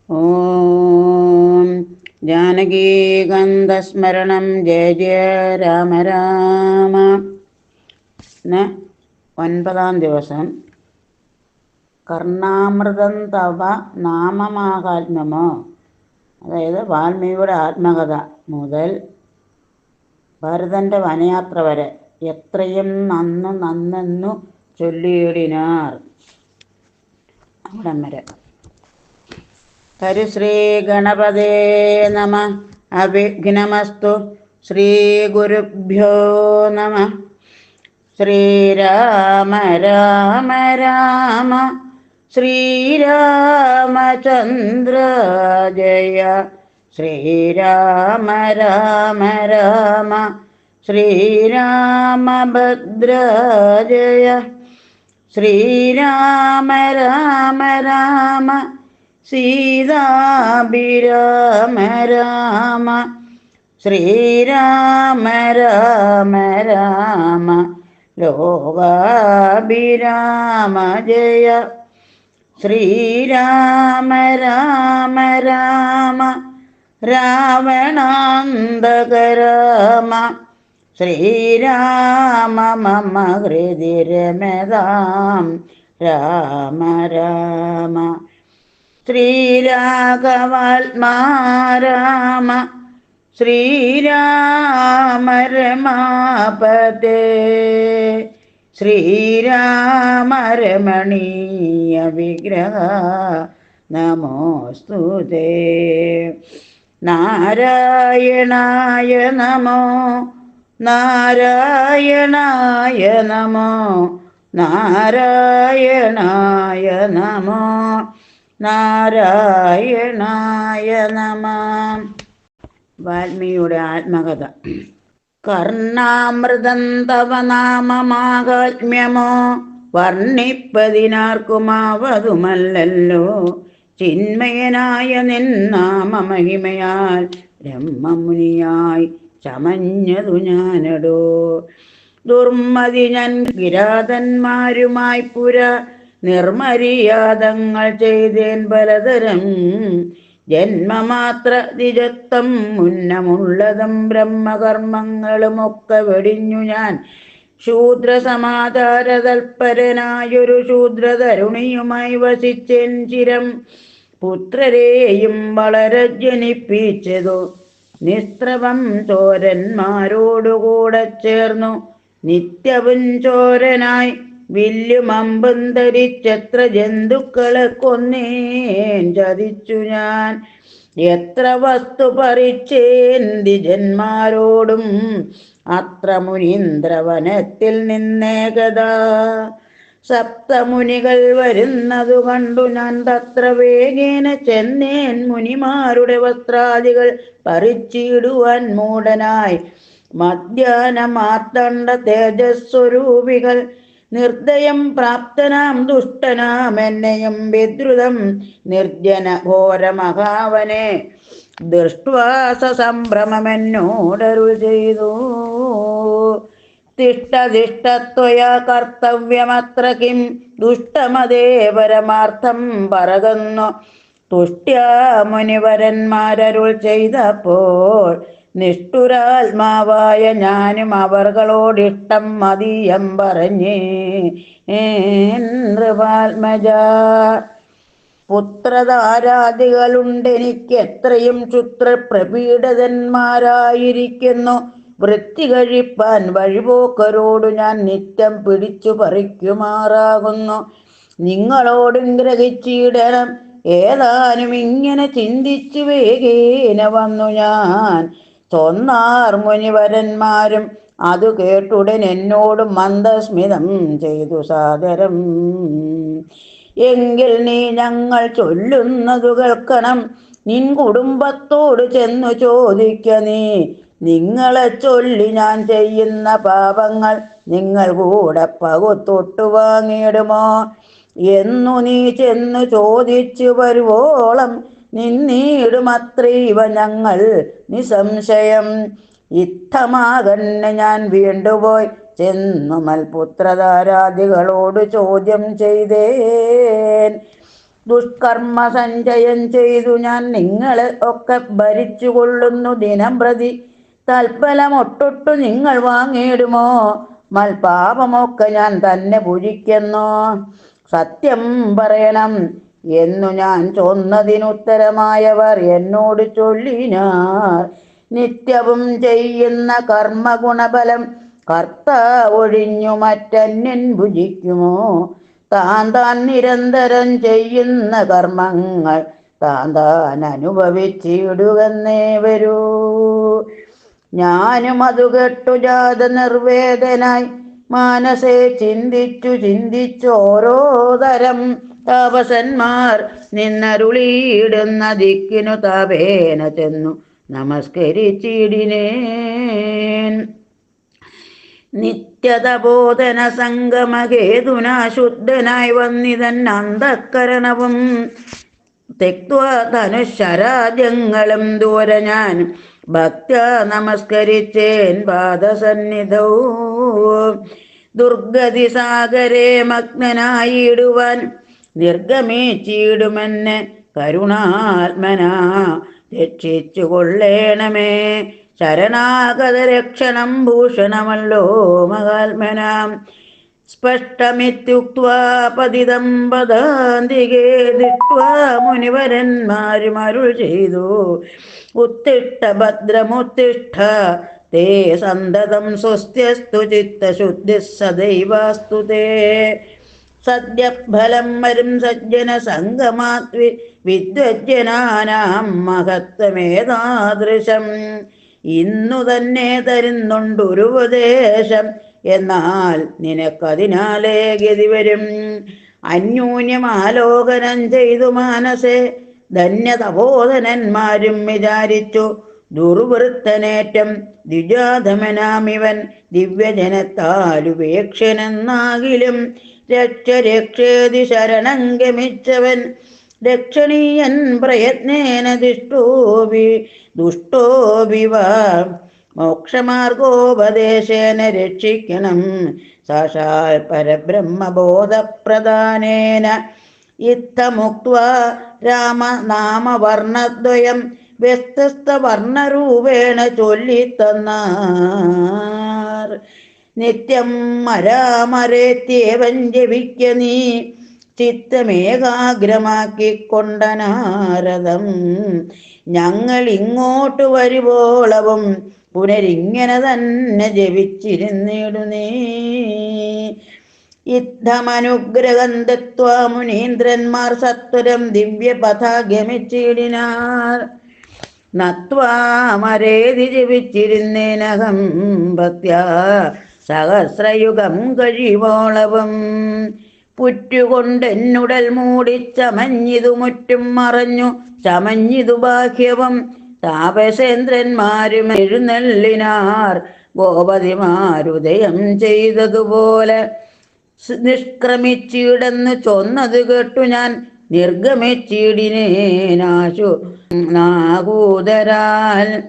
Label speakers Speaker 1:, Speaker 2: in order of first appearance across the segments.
Speaker 1: ഓം ജാനകീകാന്തസ്മരണം ജയ ജയ രാമ രാമ. ഇന്ന് 9-ാം ദിവസം. കർണാമൃതം തവ നാമമാഹാത്മ്യമോ, അതായത് വാൽമീകിയുടെ ആത്മകഥ മുതൽ ഭരതൻ്റെ വനയാത്ര വരെ എത്രയും നന്നു നന്നെന്നു ചൊല്ലിയിടിനാർ. അവിടം വരെ. ഹരിശ്രീ ഗണപതേ നമ. അവിഘ്നമസ്തു. ശ്രീ ഗുരുഭ്യോ നമ. ശ്രീരാമ രാമ രാമ ശ്രീരാമചന്ദ്ര ജയ. ശ്രീരാമ രാമ രാമ ശ്രീരാമഭദ്ര ജയ. ശ്രീരാമ രാമ രാമ സീതാഭിരാമ രാമ. ശ്രീരാമ രാമ രാമ ലോകാഭിരാമ ജയ. ശ്രീരാമ രാമ രാമ രാവണാന്തക രാമ. ശ്രീരാമ മമ ഹൃദി രമതാം രാമ രാമ. ശ്രീരാഘവാത്മാ രാമ. ശ്രീരാമ രമാപതേ. ശ്രീരാമ രമണീയ വിഗ്രഹ നമോസ്തുതേ. നാരായണായ നമോ നാരായണായ നമോ നാരായണായ നമോ നാരായണായ നമഃ. വാൽമീകിയുടെ ആത്മകഥ. കർണാമൃതം തവ നാമമാഹാത്മ്യമോ, വർണ്ണിപ്പതിനാർക്കുമാവതുമല്ലല്ലോ. ചിന്മയനായ നിന്നാമമഹിമയാൽ ബ്രഹ്മമുനിയായി ചമഞ്ഞതു ഞാനടോ. ദുർമതി ഞാൻ കിരാതന്മാരുമായി പുര നിർമര്യാദങ്ങൾ ചെയ്തേൻ പലതരം. ജന്മമാത്ര ദ്വിജത്വം മുന്നമുള്ളതും ബ്രഹ്മകർമ്മങ്ങളുമൊക്കെ വെടിഞ്ഞു ഞാൻ. ശൂദ്രസമാചാരതൽപരനായൊരു ശൂദ്രതരുണിയുമായി വസിച്ചെൻ ചിരം. പുത്രരെയും വളരെ ജനിപ്പിച്ചതു നിസ്ത്രവം ചോരന്മാരോടുകൂടെ ചേർന്നു. നിത്യവും ചോരനായി വില്ലും അമ്പും ധരിച്ചെത്ര ജന്തുക്കളെ കൊന്നേൻ ചതിച്ചു ഞാൻ. എത്ര വസ്തു പറിച്ചേൻ ദ്വിജന്മാരോടും അത്ര മുനീന്ദ്രവനത്തിൽ നിന്നേകദാ. സപ്തമുനികൾ വരുന്നതു കണ്ടു ഞാൻ തത്ര വേഗേന ചെന്നേൻ. മുനിമാരുടെ വസ്ത്രാദികൾ പറിച്ചിടുവാൻ മൂഢനായി. മധ്യാഹ്നമാർത്തണ്ഡ തേജസ്വരൂപികൾ നിർദ്ദയം പ്രാപ്തനാം ദുഷ്ടനാം എന്നെയും വിദ്രുതം നിർജ്ജന ഘോരമഹാവനെ ദൃഷ്ട്വാസ സംഭ്രമമെന്നോടരുൾ ചെയ്തു. തിഷ്ടതിഷ്ടത്വയാ കർത്തവ്യമത്ര കിം ദുഷ്ടമതേ പരമാർത്ഥം പറകുന്നു. തുഷ്ട്യാ മുനിവരന്മാരരുൾ ചെയ്തപ്പോൾ നിഷ്ഠുരാത്മാവായ ഞാനും അവർകളോടിഷ്ടം മതീയം പറഞ്ഞേ. നൃപാത്മജ, പുത്രധാരാദികളുണ്ടെനിക്ക് എത്രയും ക്ഷുത്രപ്രപീഡിതന്മാരായിരിക്കുന്നു. വൃത്തി കഴിപ്പാൻ വഴിപോക്കരോടു ഞാൻ നിത്യം പിടിച്ചു പറിക്കുമാറാകുന്നു. നിങ്ങളോടും ഗ്രഹിച്ചിടണം. ഏതാനും ഇങ്ങനെ ചിന്തിച്ചു വേഗേന വന്നു ഞാൻ. ചൊന്നാർ മുനിവരന്മാരും അതു കേട്ടുടൻ എന്നോട് മന്ദസ്മിതം ചെയ്തു സാദരം. എങ്കിൽ നീ ഞങ്ങൾ ചൊല്ലുന്നതു കേൾക്കണം. നിൻ കുടുംബത്തോട് ചെന്നു ചോദിക്ക നീ. നിങ്ങളെ ചൊല്ലി ഞാൻ ചെയ്യുന്ന പാപങ്ങൾ നിങ്ങൾ കൂടെ പകുത്തൊട്ടു വാങ്ങിയിടുമോ എന്നു നീ ചെന്നു ചോദിച്ചു വരുവോളം നിന്നീടുമത്രൈവ ഞങ്ങൾ നിസംശയം. ഇത്തമാകന്നെ ഞാൻ വീണ്ടുപോയി ചെന്നു മൽപുത്രധാരാദികളോട് ചോദ്യം ചെയ്തേൻ. ദുഷ്കർമ്മ സഞ്ചയം ചെയ്തു ഞാൻ നിങ്ങളെ ഒക്കെ ഭരിച്ചു കൊള്ളുന്നു ദിനം പ്രതി. തൽഫലമൊട്ടൊട്ടു നിങ്ങൾ വാങ്ങിയിടുമോ? മൽപാപമൊക്കെ ഞാൻ തന്നെ ഭുജിക്കുന്നു. സത്യം പറയണം എന്നു ഞാൻ ചൊന്നതിനുത്തരമായവർ എന്നോട് ചൊല്ലിനാർ. നിത്യവും ചെയ്യുന്ന കർമ്മഗുണഫലം കർത്താവൊഴിഞ്ഞു മറ്റന്യൻ ഭുജിക്കുമോ? താൻ നിരന്തരം ചെയ്യുന്ന കർമ്മങ്ങൾ താൻ അനുഭവിച്ചിടുകന്നേ വരൂ. ഞാനും അതു കേട്ടു ജാത നിർവേദനായി മാനസേ ചിന്തിച്ചു ഓരോ തരം താപസന്മാർ നിന്നരുളിയിടുന്ന ദിക്കിനു താപേന ചെന്നു നമസ്കരിച്ചിടിനേൻ. നിത്യതബോധന സംഗമഹേതുന ശുദ്ധനായി വന്നിതൻ അന്തഃകരണവും തെക്വാ ധനുശരാജ്യങ്ങളും ദൂരെ ഞാൻ ഭക്ത്യാ നമസ്കരിച്ചേൻ പാദസന്നിധൗ. ദുർഗതി സാഗരേ മഗ്നനായിടുവാൻ നിർഗമിച്ചിടുമെന്നെ കരുണാത്മനാ രക്ഷിച്ചു കൊള്ളേണമേ. ശരണാഗത രക്ഷണം ഭൂഷണമല്ലോ മഹാത്മനാം. സ്പഷ്ടമിത്യുക്ത്വാ പതിതം പദാന്തികേ ദൃഷ്ട്വാ മുനിവരന്മാരും അരുൾ ചെയ്തു. ഉത്തിഷ്ഠ ഭദ്രമുത്തിഷ്ഠ തേ സന്തതം സ്വസ്ത്യസ്തു ചിത്തശുദ്ധി സദൈവാസ്തു തേ. സദ്യഫലം വരും സജ്ജന സംഗമാത് വിദ്വജ്ജനാനാം മഹത്വമേതാദൃശം. ഇന്നു തന്നെ തരുന്നുണ്ടൊരുപദേശം, എന്നാൽ നിനക്കതിനാലേ ഗതി വരും. അന്യൂന്യം ആലോകനം ചെയ്തു മാനസേ ധന്യതബോധനന്മാരും വിചാരിച്ചു. ദുർവൃത്തനേറ്റം ദ്വിജാധമനാമിവൻ ദിവ്യജനത്താലുപേക്ഷനെന്നാകിലും രക്ഷേതി ശരണം ഗമിച്ചവൻ. രക്ഷണീയൻ പ്രയത്നേന ദുഷ്ടോഭിവ മോക്ഷമാർഗോപദേശേന രക്ഷിക്കണം സാക്ഷാൽ പരബ്രഹ്മബോധപ്രദാനേന. ഇത്തമുക്ത്വാ രാമനാമവർണ്ണദ്വയം വ്യത്യസ്ത വർണ്ണരൂപേണ ചൊല്ലിത്തന്നാർ. നിത്യം മരാമരേത്യേവം ജപിക്ക നീ ചിത്തമേകാഗ്രമാക്കിക്കൊണ്ട നാരദം. ഞങ്ങൾ ഇങ്ങോട്ട് വരുവോളവും പുനരിങ്ങനെ തന്നെ ജപിച്ചിരുന്നിടു നീ. യുദ്ധമനുഗ്രഹം ദത്വാ മുനീന്ദ്രന്മാർ സത്വരം ദിവ്യപഥ ഗമിച്ചിടിനാർ. നത്വാമരേതി ജപിച്ചിരുന്നേനകം ഭക്ത്യാ സഹസ്രയുഗം കഴിവോളവും. പുറ്റുകൊണ്ടെന്നുടൽ മൂടി ചമഞ്ഞിതു മുറ്റും മറഞ്ഞു ചമഞ്ഞിതു ബാഹ്യവും. താപസേന്ദ്രന്മാരും എഴുന്നള്ളിനാർ ഗോപതിമാരുദയം ചെയ്തതുപോലെ. നിഷ്ക്രമിച്ചിടന്ന് ചൊന്നത് കേട്ടു ഞാൻ നിർഗമിച്ചിടിനേനാശു നാകൂതരാൽ.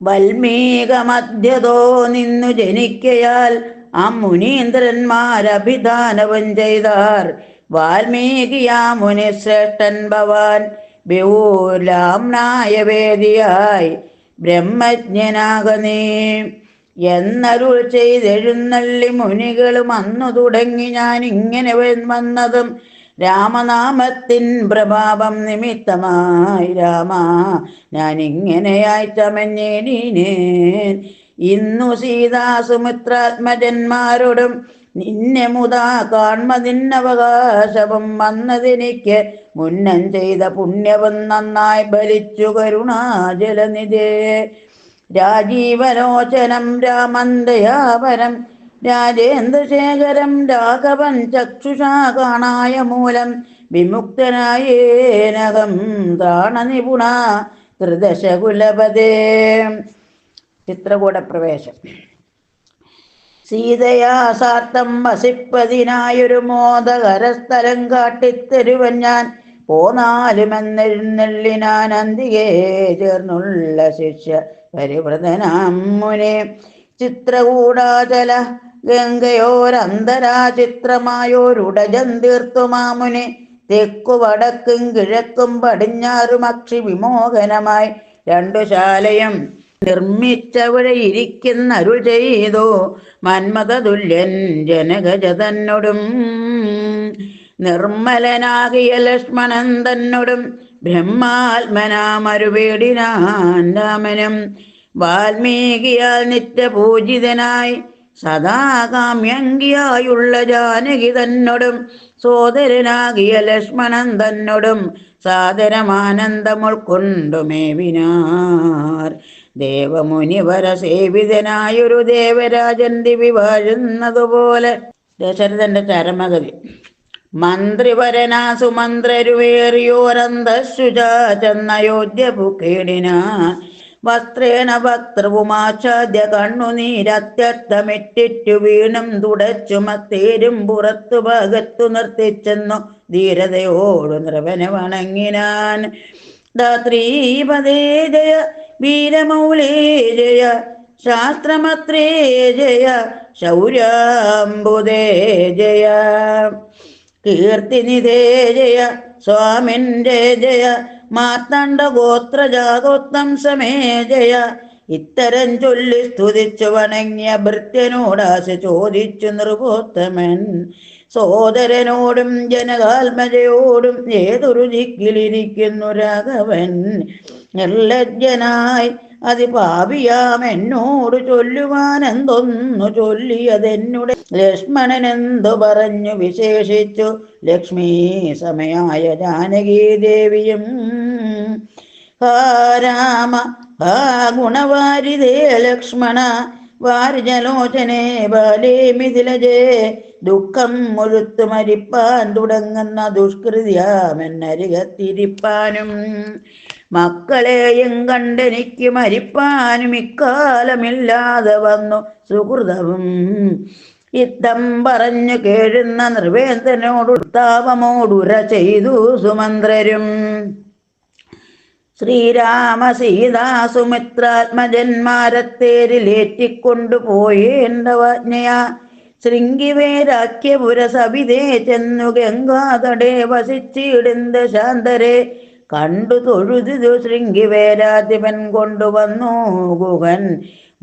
Speaker 1: വൽമീകമധ്യതോ നിന്നു ജനിക്കയാൽ ആ മുനീന്ദ്രന്മാരഭിധാനവും ചെയ്താർ. വാൽമീകിയാ മുനിശ്രേഷ്ഠൻ ഭവാൻ ബഹൂലാംനായ വേദിയായി ബ്രഹ്മജ്ഞനാകനീ എന്നരുൾ ചെയ്തെഴുന്നള്ളി മുനികളും അന്നു തുടങ്ങി ഞാൻ ഇങ്ങനെ വന്നതും രാമനാമത്തിൻ പ്രഭാവം നിമിത്തമായി. രാമ ഞാൻ ഇങ്ങനെയായി ചമഞ്ഞേനീനേൻ. ഇന്നു സീതാസുമിത്രാത്മജന്മാരോടും നിന്നെ മുതാ കാൺമതിന്നവകാശവും വന്നതെനിക്ക് മുന്നം ചെയ്ത പുണ്യവും നന്നായി ബലിച്ചു കരുണാജലനിധേ. രാജീവലോചനം രാമന്തയാപരം രാജേന്ദ്രശേഖരം രാഘവൻ ചക്ഷുഷാ കാണായ മൂലം വിമുക്തനായേനകം ത്രാണനിപുണ ത്രിദശകുലപദേ. ചിത്രകൂടപ്രവേശം. സീതയാ സാർത്ഥം വസിപ്പതിനായൊരു മോദകരസ്ഥലം കാട്ടിത്തരുവൻ ഞാൻ പോന്നാലുമെന്നെഴുന്നള്ളിനാൻ അന്തികേ ചേർന്നുള്ള ശിഷ്യ പരിവൃതനാം മുനെ. ചിത്രകൂടാചല ഗംഗയോരന്തരാ ചിത്രമായോരുടജം തീർത്തു മാമുനെ തെക്കു വടക്കും കിഴക്കും പടിഞ്ഞാറും അക്ഷി വിമോഹനമായി രണ്ടു ശാലയും നിർമ്മിച്ചവിടെ ഇരിക്കുന്ന അരുൾ ചെയ്തു മന്മഥതുല്യൻ ജനകജതന്നോടും നിർമ്മലനാകിയ ലക്ഷ്മണൻ തന്നോടും ബ്രഹ്മാത്മനാമരുപേടിനാൻ രാമനും വാൽമീകിയാൽ നിത്യപൂജിതനായി സദാകാമ്യങ്കിയായുള്ള ജാനകി തന്നോടും സോദരനാകിയ ലക്ഷ്മണൻ തന്നോടും സാദരമാനന്ദമുൾക്കൊണ്ടുമേവിനാർ ദേവമുനിവര സേവിതനായൊരു ദേവരാജൻ ദിവി വാഴുന്നതുപോലെ. ദശരഥന്റെ ചരമഗതി. മന്ത്രിവരനാ സുമന്ത്രരുവേറിയോരന്തശുചാ ചെന്നയോധ്യ പുക്കേടിന വസ്ത്രേണ വക്ത്രവുമാച്ഛാദ്യ കണ്ണുനീരത്യർത്ഥമിറ്റിറ്റു വീണും തുടച്ചു മത്തേരും പുറത്തു ഭാഗത്തു നിർത്തിച്ചെന്നു ധീരതയോടു നൃപനെ വണങ്ങിനാൻ. ധാത്രീപദേ ജയ വീരമൗലേ ജയ ശാസ്ത്രമത്രേ ജയ ശൗര്യാംബുദേ ജയ കീർത്തിനിധേ ജയ സ്വാമിന്റെ ജയ മാർത്താണ്ഡ ഗോത്രജാതോത്തം സമേ ജയ. ഇത്തരം ചൊല്ലി സ്തുതിച്ചു വണങ്ങിയ ഭൃത്യനോടാശ ചോദിച്ചു നൃപോത്തമൻ സോദരനോടും ജനകാത്മജയോടും ഏതൊരു ദിക്കിലിരിക്കുന്നു രാഘവൻ നിർലജ്ജനായി അതിപാപിയാം എന്നോട് ചൊല്ലുവാൻ എന്തൊന്നു ചൊല്ലിയതെന്നുടെ ലക്ഷ്മണനെന്തു പറഞ്ഞു വിശേഷിച്ചു ലക്ഷ്മീ സമയായ ജാനകീ ദേവിയും. ഹാ രാമ ഹാ ഗുണവാരിതേ ലക്ഷ്മണ വാരിജലോചനേ ബാലേ മിഥിലജേ ദുഃഖം മുഴുത്തു മരിപ്പാൻ തുടങ്ങുന്ന ദുഷ്കൃതിയാമെന്നരികത്തിരിപ്പാനും മക്കളെയും കണ്ടെനിക്ക് മരിപ്പാനും ഇക്കാലമില്ലാതെ വന്നു സുഹൃതവും. ഇത്തം പറഞ്ഞു കേഴുന്ന നൃവേന്ദ്രനോട് ഉത്താപമോടുര ചെയ്തു സുമന്ത്രരും. ശ്രീരാമ സീതാ സുമിത്രാത്മജന്മാരത്തേരിലേറ്റിക്കൊണ്ടു പോയേണ്ടവാജ്ഞയാ ശൃംഗിവേരാഖ്യപുര സവിതേ ചെന്നു ഗംഗാതടേ വസിച്ചിടുന്ന ശാന്തരെ കണ്ടു തൊഴുതു ശൃംഗിവേരാധിപൻ കൊണ്ടുവന്നു ഗുഹൻ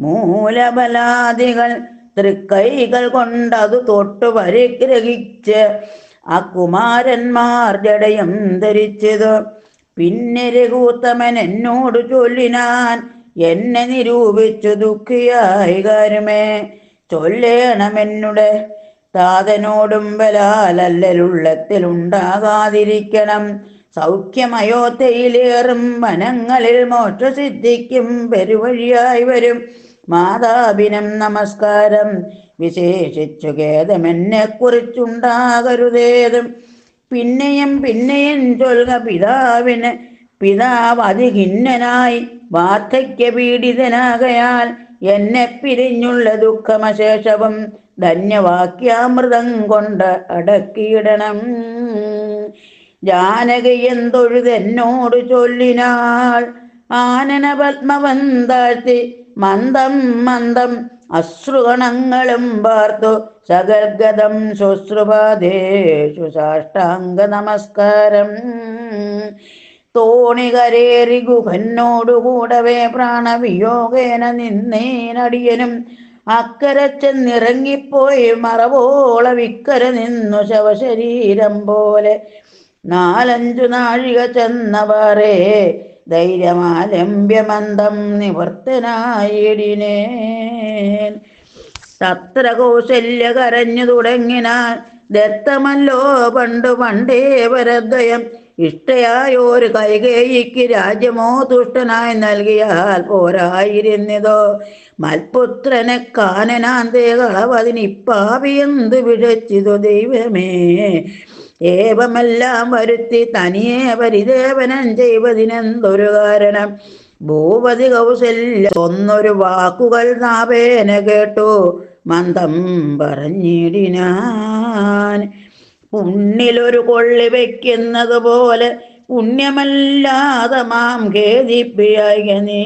Speaker 1: മൂലബലാദികൾ തൃക്കൈകൾ കൊണ്ടതു തൊട്ടു പരിഗ്രഹിച്ച് അകുമാരന്മാർ ജടയും ധരിച്ചത്. പിന്നെ രഘൂത്തമൻ എന്നോട് ചൊല്ലിനാൻ എന്നെ നിരൂപിച്ചു ദുഃഖിയായി കാരുമേ ചൊല്ലേണമെന്നുടെ താതനോടും ബലാലല്ലുള്ളത്തിലുണ്ടാകാതിരിക്കണം. സൗഖ്യമയോധ്യയിലേറും വനങ്ങളിൽ മോക്ഷസിദ്ധിക്കും പെരുവഴിയായി വരും മാതാപിനം നമസ്കാരം വിശേഷിച്ചു ഖേദമെന്നെ കുറിച്ചുണ്ടാകരുതേതും. പിന്നെയും പിന്നെയും ചൊൽക പിതാവിന് പിതാവ് അതിഖിന്നനായി വാർദ്ധക്യ പീഡിതനാകയാൽ എന്നെ പിരിഞ്ഞുള്ള ദുഃഖമശേഷവും ധന്യവാക്യാമൃതം കൊണ്ട് അടക്കിയിടണം. ജാനകി എന്തൊഴുതെന്നോട് ചൊല്ലിനാൾ ആനന പത്മവൻ താഴ്ത്തി മന്ദം മന്ദം അശ്രുഗണങ്ങളും പാർത്തു സഗർഗതം ശുശ്രുപാദേഷു സാഷ്ടാംഗ നമസ്കാരം. തോണികരേറി ഗുഹന്നോടുകൂടവേ പ്രാണവിയോഗേന നിന്നേനടിയനും അക്കരെ ചെന്നിറങ്ങിപ്പോയി മറവോളവിക്കര നിന്നു ശവശരീരം പോലെ 4-5 നാഴിക ചെന്നവരെ ധൈര്യമാലംബ്യമന്ദം നിവർത്തനായിടിനേൻ. തത്ര കൗസല്യ കരഞ്ഞു തുടങ്ങിനാൽ ദത്തമല്ലോ പണ്ടു പണ്ടേ വരദ്വയം ഇഷ്ടയായൊരു കൈകേയിക്ക് രാജ്യമോ തുഷ്ടനായി നൽകിയാൽ പോരായിരുന്നതോ മൽപുത്രനെ കാനനാന്തേ കളവതിനിപ്പാവിയെന്തു വിഴച്ചിതു ദൈവമേ. ഏവമെല്ലാം വരുത്തി തനിയെ പരിദേവനം ചെയ്വതിനെന്തൊരു കാരണം. ഭൂപതി കൗസല്യ ഒന്നൊരു വാക്കുകൾ നാവേന കേട്ടു മന്ദം പറഞ്ഞിടിനാൻ. പുണ്ണിലൊരു കൊള്ളി വയ്ക്കുന്നത് പോലെ പുണ്യമല്ലാതെ മാം ഖേദിപ്പിയായ നീ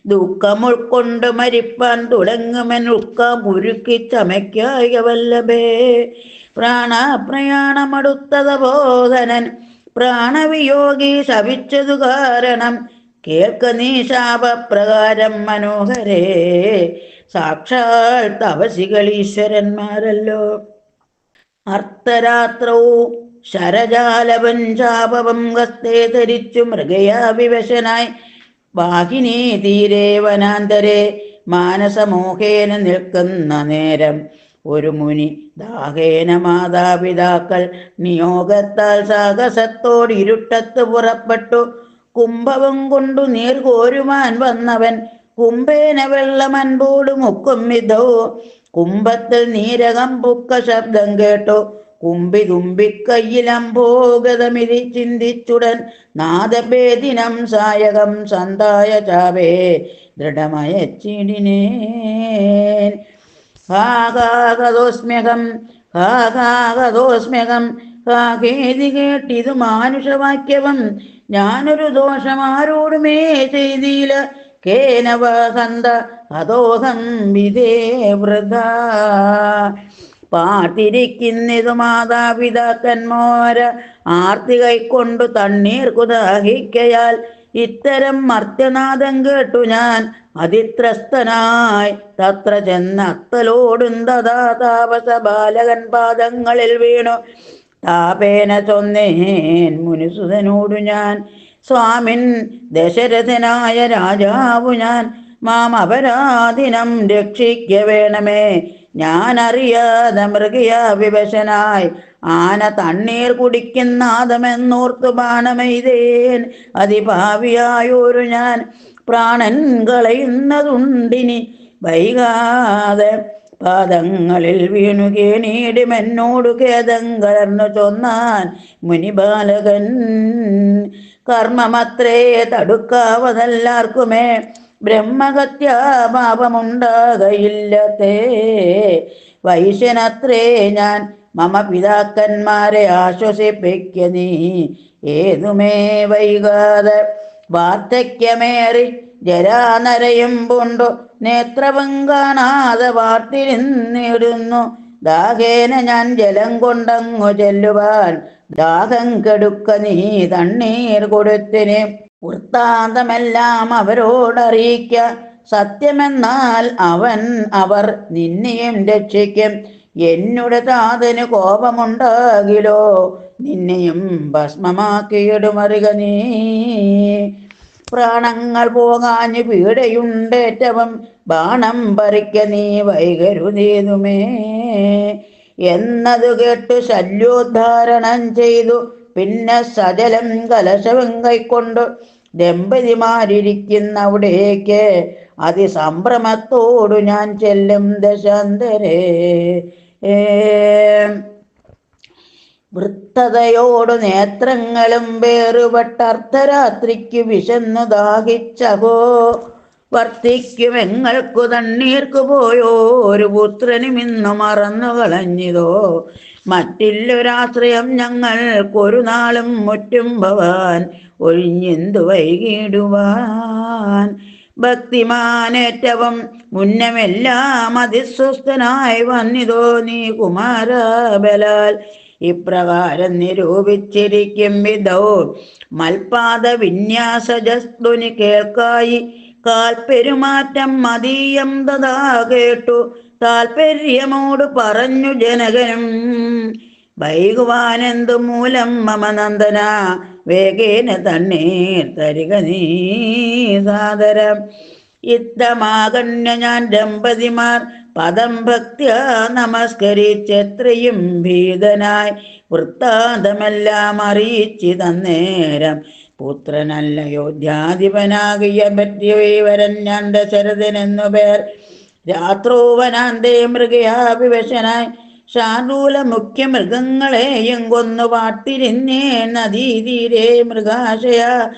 Speaker 1: ദുഃഖം ഉൾക്കൊണ്ട് മരിപ്പാൻ തുടങ്ങുമെൻ ഉൾക്കാം ഉരുക്കി ചമയ്ക്കായ വല്ലഭേ. പ്രാണപ്രയാണമടുത്തത ബോധനൻ പ്രാണവിയോഗി ശപിച്ചതു കാരണം കേൾക്ക നീ ശാപപ്രകാരം മനോഹരേ. സാക്ഷാൽ തപസികൾ ഈശ്വരന്മാരല്ലോ. അർദ്ധരാത്രവും ശരജാലപഞ്ചാപവം ഹസ്തേ ധരിച്ചു മൃഗയാ വിവശനായി വാഹിനീ തീരെ വനാന്തരെ മാനസമോഹേന നിൽക്കുന്ന നേരം ഒരു മുനി ദാഹേന മാതാപിതാക്കൾ നിയോഗത്താൽ സാഹസത്തോട് ഇരുട്ടത്ത് പുറപ്പെട്ടു. കുംഭവും കൊണ്ടു നീർകോരുവാൻ വന്നവൻ കുംഭേന വെള്ളമൻപോട് മുക്കും വിധോ. കുംഭത്തിൽ നീരകം പുക്ക ശബ്ദം കേട്ടു കുമ്പി തുമ്പിക്കയ്യിലംഭോഗതമിതി ചിന്തിച്ചുടൻ നാദഭേദിനം സായകം സന്തായ ചാവേ ദൃഢമയച്ചിടിനേൻ. ഹാകാകതോസ്മ്യകം ഹാകാകതോസ്മ്യകം ഹാകേതി കേട്ടിതു മാനുഷവാക്യവം. ഞാനൊരു ദോഷമാരോടുമേ ചെയ്തില്ല കേനവസന്ത അതോഹം വിധേ വൃഥ. പാർത്തിരിക്കുന്നിതു മാതാപിതാക്കന്മാര ആർത്തി കൈക്കൊണ്ടു തണ്ണീർ കുദാഹിക്കയാൽ ഇത്തരം മർത്യനാദം കേട്ടു ഞാൻ അതിത്രസ്തനായി തത്ര ചെന്ന അത്തലോടും തഥാ താപസ ബാലകൻ പാദങ്ങളിൽ വീണു. താപേന ചൊന്നേൻ മുനിസുതനോടു ഞാൻ സ്വാമിൻ ദശരഥനായ രാജാവു ഞാൻ മാം അപരാധിനം രക്ഷിക്ക വേണമേ. ഞാൻ അറിയാതെ മൃഗയാ വിവശനായി ആന തണ്ണീർ കുടിക്കുന്നാദമെന്നോർത്തു ബാണമെയ്തേൻ. അതിഭാവിയായൊരു ഞാൻ പ്രാണൻ കളയുന്നതുണ്ടിനി വൈകാതെ പാദങ്ങളിൽ വീണുകേണീടുമെന്നോടു ഖേദം കലർന്നു ചൊന്നാൻ മുനിബാലകൻ. കർമ്മമത്രേ തടുക്കാവതെല്ലാർക്കുമേ ബ്രഹ്മഹത്യാ പാപമുണ്ടാകയില്ലത്തേ. വൈശ്യനത്രേ ഞാൻ മമ പിതാക്കന്മാരെ ആശ്വസിപ്പിക്ക നീ ഏതുമേ വൈകാതെ. വാർദ്ധക്യമേറി ജരാനരയും പൂണ്ടു നേത്രവും കാണാതെ വാർത്തിരുന്നിടുന്നു. ദാഹേന ഞാൻ ജലം കൊണ്ടങ്ങു ചെല്ലുവാൻ ദാഹം കെടുക്ക നീ തണ്ണീർ കൊടുത്തിനെ. വൃത്താന്തമെല്ലാം അവരോടറിയിക്ക സത്യമെന്നാൽ അവർ നിന്നെയും രക്ഷിക്കും. എന്നുടെ താതന് കോപമുണ്ടാകിലോ നിന്നെയും ഭസ്മമാക്കിയിടുമറിക നീ. പ്രാണങ്ങൾ പോകാഞ്ഞു പീഡയുണ്ടേറ്റവും ബാണം പറിക്ക നീ വൈകരുതേതുമേ എന്നതു കേട്ടു ശല്യോദ്ധാരണം ചെയ്തു. പിന്നെ സജലം കലശവും കൈക്കൊണ്ടു ദമ്പതിമാരിയ്ക്കുന്നവിടേക്ക് അതിസംഭ്രമത്തോടു ഞാൻ ചെല്ലും ദശാന്തരേ. വൃത്തതയോടു നേത്രങ്ങളും വേറുപെട്ട അർദ്ധരാത്രിക്കു വിശന്നു ദാഹിച്ചകോ വർത്തിക്കുമെങ്ങൾക്കു തണ്ണീർക്കു പോയോ ഒരു പുത്രനും ഇന്നു മറന്നു കളഞ്ഞിതോ. മറ്റില്ലൊരാശ്രയം ഞങ്ങൾക്കൊരു നാളും മുറ്റും ഭവാൻ ഒഴിഞ്ഞെന്തു വൈകിടുവാൻ. ഭക്തിമാനേറ്റവും മുന്നമെല്ലാം അതിസ്വസ്ഥനായി വന്നിതോ നീ കുമാരബലാൽ. ഇപ്രകാരം നിരൂപിച്ചിരിക്കും വിധൗ മൽപാദ വിന്യാസജസ്തുനി കേൾക്കായി കാൽപ്പെരുമാറ്റം മതീയം തഥാ കേട്ടു താൽപര്യമോട് പറഞ്ഞു ജനകനും. വൈകുവാനെന്തു മൂലം മമ നന്ദന വേഗേന തണ്ണീർ തരിക നീ സാദരം. ഇത്തമാകണ്യ ഞാൻ ദമ്പതിമാർ പദം ഭക്ത്യ നമസ്കരിച്ചെത്രയും ഭീതനായി വൃത്താന്തമെല്ലാം അറിയിച്ചു തന്നേരം. പുത്രനല്ല യോധ്യാധിപനാകിയ പറ്റിയവരൻ ഞാൻ ദശരഥനെന്നു പേർ. രാത്രോവനാന്തേ മൃഗയാ വിവശനായി ശാർദൂല മുഖ്യ മൃഗങ്ങളെയും കൊന്നു പാട്ടിരുന്നേ നദീതീരെ മൃഗാശയ.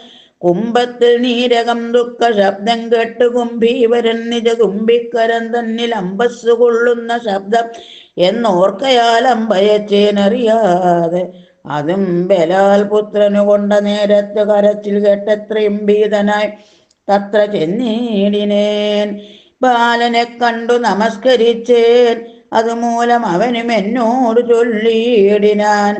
Speaker 1: കുംഭത്തിൽ നീരകം ദുഃഖ ശബ്ദം കേട്ട് കുംഭീവരൻ നിജ തുമ്പിക്കരം തന്നിൽ അമ്പസ് കൊള്ളുന്ന ശബ്ദം എന്നോർക്കയാൽ അമ്പയച്ചേനറിയാതെ. അതും ബലാൽ പുത്രനു കൊണ്ട നേരത്ത് കരച്ചിൽ കേട്ടെത്രയും ഭീതനായി തത്ര ചെന്നീടിനേൻ. ബാലനെ കണ്ടു നമസ്കരിച്ചേൻ, അതുമൂലം അവനും എന്നോട് ചൊല്ലിയിടിനാൻ.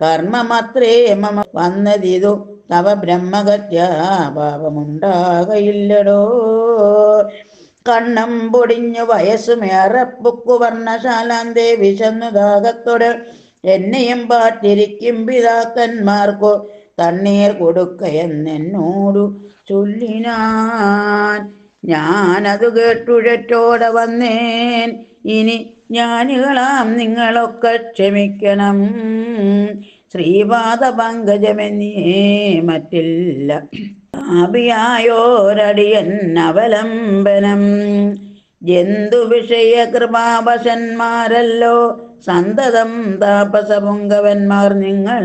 Speaker 1: കർമ്മമത്രേ മമ വന്നതിതു തവ ബ്രഹ്മഗത്യാ പാപമുണ്ടാകയില്ലടോ. കണ്ണം പൊടിഞ്ഞു വയസ്സുമേറെ പുക്കുവർണ്ണശാലാന്തേ വിശന്നു ദാഹത്തോട് എന്നെയും പാറ്റിരിക്കും പിതാക്കന്മാർക്കു തണ്ണീർ കൊടുക്കയെന്നോടു ചൊല്ലിനാൻ. ഞാനതു കേട്ടുഴറ്റോടെ വന്നേൻ. ഇനി ജ്ഞാനികളാം നിങ്ങളൊക്കെ ക്ഷമിക്കണം. ശ്രീപാദ പങ്കജമെന്നിയേ മറ്റില്ല. പാപിയായോരടിയൻ അവലംബനം. ജന്തു വിഷയ കൃപാവശന്മാരല്ലോ സന്തതം താപസപുങ്കവന്മാർ നിങ്ങൾ.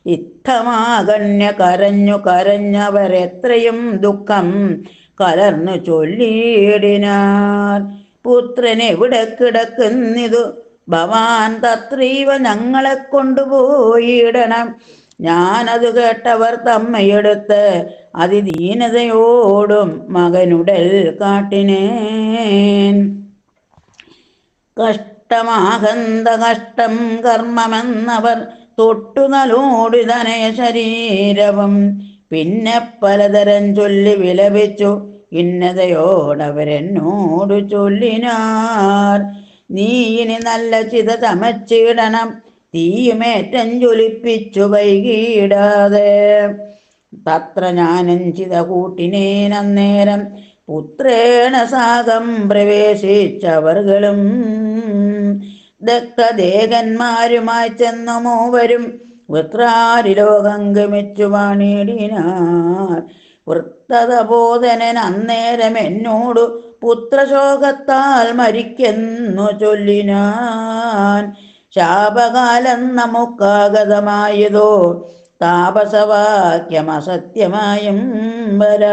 Speaker 1: ഇത്തമാകന്യ കരഞ്ഞവരെത്രയും ദുഃഖം കലർന്നു ചൊല്ലിയിടിനാർ. പുത്രനെവിടെ കിടക്കുന്നിതു ഭവാൻ തത്രൈവ ഞങ്ങളെ കൊണ്ടുപോയിടണം. ഞാനത് കേട്ടവർ തമ്മയെടുത്ത് അതിദീനതയോടും മകനുടൽ കാട്ടിനേൻ. കഷ്ടമാകന്ത കഷ്ടം കർമ്മമെന്നവർ തൊട്ടു നലോടിതനയ ശരീരവും. പിന്നെ പലതരം ചൊല്ലി വിലപിച്ചു ഇന്നതയോടവരെന്നോടു ചൊല്ലിനാർ. നീ ഇനി നല്ല ചിത ചമച്ചിടണം, തീയുമേറ്റം ജ്വലിപ്പിച്ചു വൈകിടാതെ. തത്ര ഞാനും ചിത കൂട്ടിനേനന്നേരം പുത്രേണ സാകം പ്രവേശിച്ചവർകളും. ദഗ്ധദേഹന്മാരുമായി ചെന്നു മൂവരും വൃത്രാരിലോകം ഗമിച്ചു വാണിടിനാർ. വൃത്തതബോധനൻ അന്നേരം എന്നോടു പുത്രശോകത്താൽ മരിക്കെന്നു ചൊല്ലിനാൻ. ശാപകാലം നമുക്കാഗതമായതോ താപസവാക്യമസത്യമായും വര.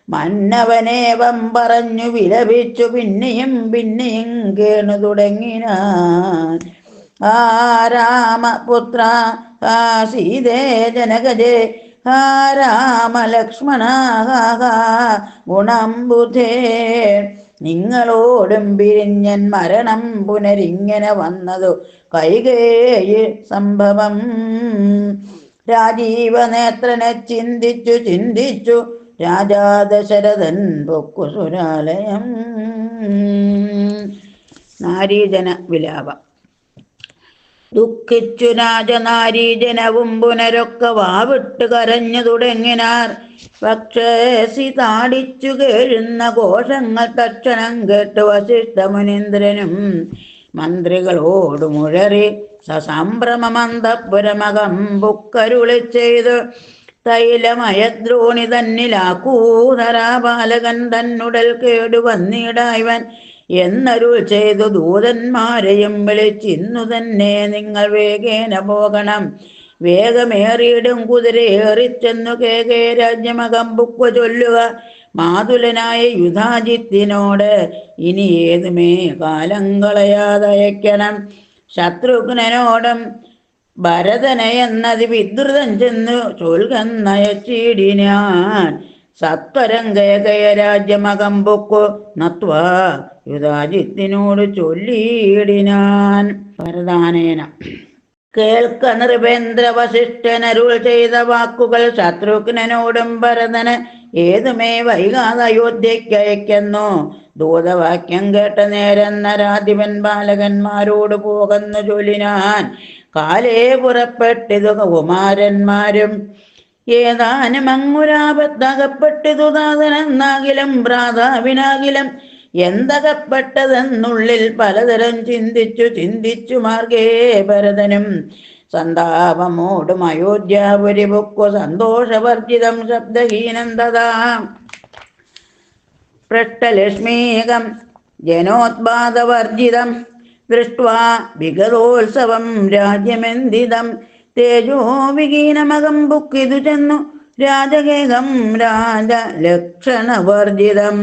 Speaker 1: മന്നവനേവം പറഞ്ഞു വിലപിച്ചു പിന്നെയും കേണു തുടങ്ങിനാൻ. ആ രാമപുത്ര, ആ സീതേ ജനകജേ, ആ രാമലക്ഷ്മണ, ഗുണം ബുധേ. നിങ്ങളോടും പിരിഞ്ഞൻ മരണം പുനരിങ്ങനെ വന്നതു കൈകേയി സംഭവം. രാജീവനേത്രനെ ചിന്തിച്ചു രാജാ ദശരഥൻ പൊക്കുസുരാലയം. നാരീജന വിലാപം. ദുഃഖിച്ചു രാജനാരീജനവും പുനരൊക്കെ വാവിട്ട് കരഞ്ഞു തുടങ്ങിനാർ. പക്ഷേസി താടിച്ചു കേഴുന്ന കോശങ്ങൾ തക്ഷണം കേട്ട് വസിഷ്ഠ മുനീന്ദ്രനും മന്ത്രികളോട് മുഴറി സസംഭ്രമമന്തപുരമകം ബുക്കരുളി ചെയ്തു. തൈലമയദ്രോണി തന്നിലാക്കൂതരാപാലകൻ തന്നുടൽ കേടു വന്നിടായവൻ എന്നരുൾ ചെയ്തു ദൂതന്മാരെയും വിളിച്ചിന്നു തന്നെ നിങ്ങൾ വേഗേന പോകണം. വേഗമേറിയിടും കുതിരയേറിച്ചെന്നു കേകേ രാജ്യമകം ബുക്കു ചൊല്ലുക. മാതുലനായ യുധാജിത്തിനോട് ഇനി ഏതുമേ കാലം കളയാതയക്കണം. ശത്രുഘ്നനോടും ഭരതനെ എന്നത് വിദ്രുതം ചെന്നു ചൊൽകന്നയച്ചിടിനാൻ. സത്വരം കേകയ രാജ്യമകം ബുക്കു നത്വാ യുധാജിത്തിനോട് ചൊല്ലിയിടിനാൻ. വരദാനേന കേൾക്ക നൃപേന്ദ്ര വസിഷ്ഠനരുൾ ചെയ്ത വാക്കുകൾ. ശത്രുഘ്നനോടും ഭരതന് ഏതുമേ വൈകാതെ അയോധ്യയ്ക്കയക്കുന്നു. ദൂതവാക്യം കേട്ട നേരം നരാധിപൻ ബാലകന്മാരോട് പോകുന്നു ചൊല്ലിനാൻ. കാലേ പുറപ്പെട്ടിതു കുമാരന്മാരും ഏതാനും അങ്ങുരാപത്തകപ്പെട്ടിതു ദാതനെന്നാകിലും ഭ്രാതാവിനാകിലും എന്തകപ്പെട്ടതെന്നുള്ളിൽ പലതരം ചിന്തിച്ചു മാർഗേ ഭരതനും സന്താപമോടും അയോധ്യാപുരി ബുക്കു സന്തോഷവർജിതം ശബ്ദഹീനം തഥാ. പൃഷ്ടലക്ഷ്മീകം ജനോത്പാദവർജിതം ദൃഷ്ട്വാ വിഗതോത്സവം രാജ്യമെന്തിതം. തേജോ വിഹീനമകം ബുക്കിതു ചെന്നു രാജകേകം രാജലക്ഷണവർജിതം.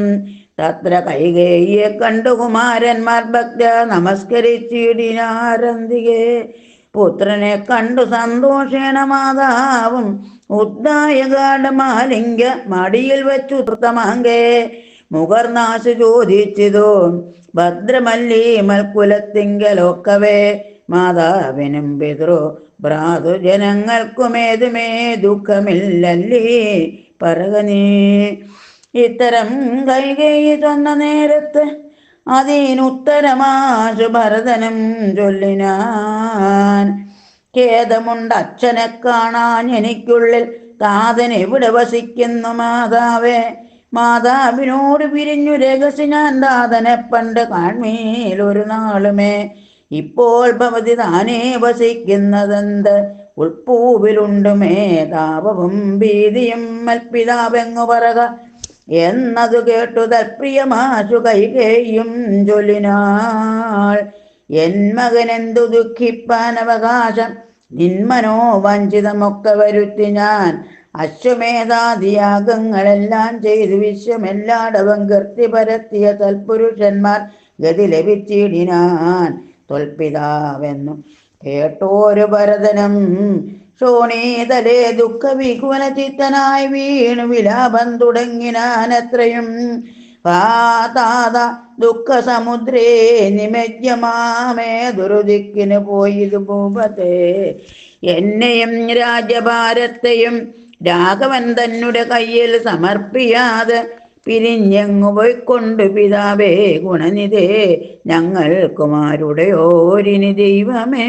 Speaker 1: തത്ര കൈകേയിയെ കണ്ടു കുമാരന്മാർ ഭക്ത നമസ്കരിച്ചിടിനാരന്തികെ. പുത്രനെ കണ്ടു സന്തോഷേണ മാതാവും ഉദ്ദായ ഗാഠമാലിംഗ മടിയിൽ വെച്ചു തൃത്തമാങ്കേ മുകർനാശു ചോദിച്ചിതു ഭദ്രമല്ലി മൽക്കുലത്തിങ്കലൊക്കവേ മാതാവിനും പിതൃ ഭ്രാതൃജനങ്ങൾക്കുമേതുമേ ദുഃഖമില്ലല്ലേ പറകനീ. ഇത്തരം കൈകേയി തന്ന നേരത്ത് അതിനുത്തരമാശു ഭരതനും ചൊല്ലിനാൻ. ഖേദമുണ്ട് അച്ഛനെ കാണാൻ എനിക്കുള്ളിൽ, താതൻ എവിടെ വസിക്കുന്നു മാതാവേ. മാതാവിനോട് പിരിഞ്ഞു രഹസ്യ ഞാൻ താതനെ പണ്ട് കാൺമീലൊരു നാളുമേ. ഇപ്പോൾ ഭവതി താനേ വസിക്കുന്നതെന്ത് ഉൾപ്പൂവിലുണ്ട് മേ താപവും ഭീതിയും മൽപിതാവെങ്ങു പറക എന്നതു കേട്ടു തൽപ്രിയമാശു കൈകേയും ചൊല്ലിനാൾ. എൻ മകനെന്തു ദുഃഖിപ്പാൻ അവകാശം, നിന്മനോ വഞ്ചിതമൊക്കെ വരുത്തി ഞാൻ. അശ്വമേധാദിയാഗങ്ങളെല്ലാം ചെയ്തു വിശ്വമെല്ലാടവം കീർത്തി പരത്തിയ തൽപുരുഷന്മാർ ഗതി ലഭിച്ചിടിനാൻ. തൊൽപിതാവെന്നു കേട്ടോരു ഭരതനും ശോണീതലേ ദുഃഖവിഹുവന ചിത്തനായി വീണു വിലാപം തുടങ്ങിനാനത്രയും. താത ദുഃഖസമുദ്രേ നിമജ്ജമാമേ ദുരുദിക്കിന് പോയിതു ഭൂപതേ. എന്നെയും രാജ്യഭാരത്തെയും രാഘവൻ തന്നെ കയ്യിൽ സമർപ്പിയാതെ പിരിഞ്ഞെങ്ങു പോയിക്കൊണ്ട് പിതാവേ ഗുണനിധേ ഞങ്ങൾക്കുമാരുടെയോരിനി ദൈവമേ.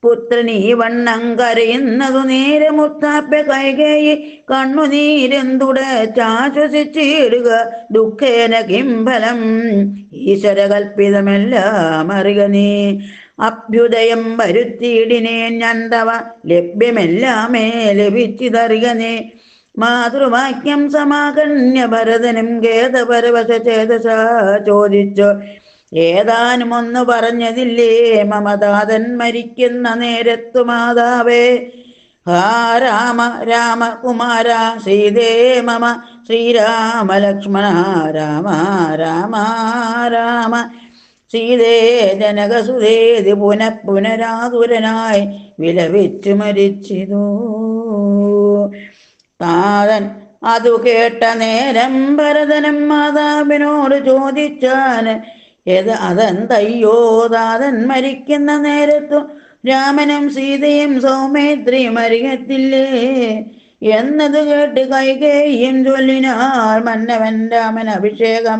Speaker 1: പുത്രനീ വണ്ണം കരയുന്നതു നേരെ മുത്താപ്പെ കൈകേയി കണ്ണുനീരെന്തുടച്ചാശ്വസിച്ചിടുക ദുഃഖേന കിംഫലം ഈശ്വര കൽപ്പിതമെല്ലാം അറിക നീ. അഭ്യുദയം വരുത്തിയിടിനേൻ ഞാൻ തവ ലഭ്യമെല്ലാമേ ലഭിച്ചിതറിക നീ. മാതൃവാക്യം സമാകന്യ ഭരതനും ഖേദപരവശ ചേതസ ചോദിച്ചു. ഏതാനും ഒന്ന് പറഞ്ഞതില്ലേ മമതാതൻ മരിക്കുന്ന നേരത്തു മാതാവേ. ഹാ രാമ രാമ കുമാര സീതേ മമ ശ്രീരാമ ലക്ഷ്മണ രാമ രാമ രാമ സീതേ ജനകസുതേതി പുനഃപുനരാതുരനായി വിലപിച്ചു മരിച്ചിതു. താതൻ അതു കേട്ട നേരം ഭരതനും മാതാവിനോട് ചോദിച്ചാൻ. അതെന്തയ്യോ താതൻ മരിക്കുന്ന നേരത്തു രാമനും സീതയും സൗമിത്രിയും അരികത്തില്ലേ എന്നത് കേട്ട് കൈകേയും ചൊല്ലിനാൾ. മന്നവൻ രാമൻ അഭിഷേകം